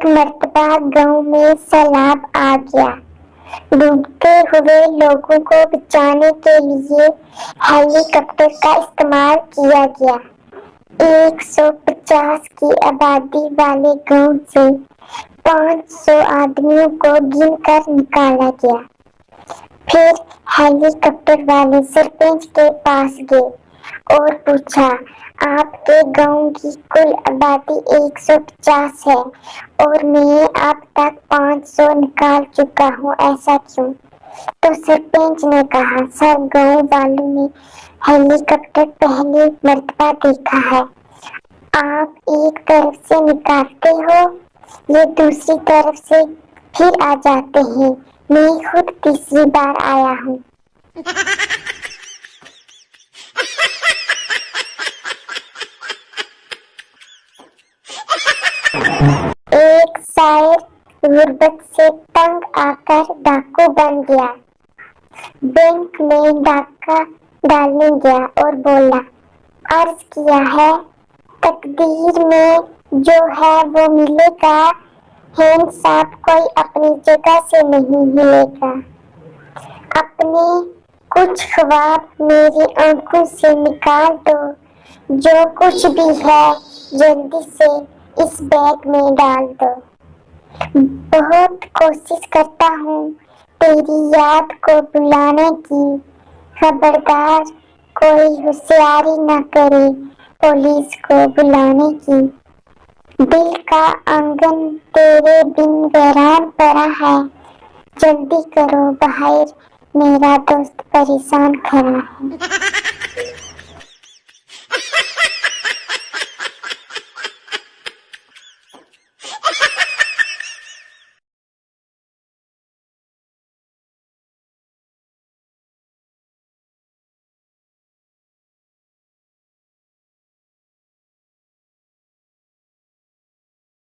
ایک مرتبہ گاؤں میں سیلاب آ گیا۔ ڈوبتے ہوئے لوگوں کو بچانے کے لیے ہیلی کاپٹر کا استعمال کیا گیا۔ 150 کی آبادی والے گاؤں سے 500 آدمیوں کو گن کر نکالا گیا۔ پھر ہیلی کاپٹر والے سرپنچ کے پاس گئے اور پوچھا، آپ کے گاؤں کی کل آبادی 150 ہے اور میں اب تک 500 نکال چکا ہوں، ایسا کیوں؟ تو سرپنچ نے کہا، سر گاؤں والوں نے ہیلی کاپٹر پہلی مرتبہ دیکھا ہے۔ آپ ایک طرف سے نکالتے ہو، یہ دوسری طرف سے پھر آ جاتے ہیں، میں خود تیسری بار آیا ہوں۔ ایک شاعر غربت سے تنگ آ کر ڈاکو بن گیا۔ بینک میں ڈاکہ ڈالنے گیا اور بولا، عرض کیا ہے تقدیر میں جو ہے وہ ملے گا، صاحب کوئی اپنی جگہ سے نہیں ہلے گا۔ اپنے کچھ خواب میری آنکھوں سے نکال دو، جو کچھ بھی ہے جلدی سے اس بیگ میں ڈال دو۔ بہت کوشش کرتا ہوں تیری یاد کو بلانے کی، خبردار کوئی ہوشیاری نہ کرے پولیس کو بلانے کی۔ دل کا آنگن تیرے بن ویران پڑا ہے، جلدی کرو باہر میرا دوست پریشان کھڑا ہے۔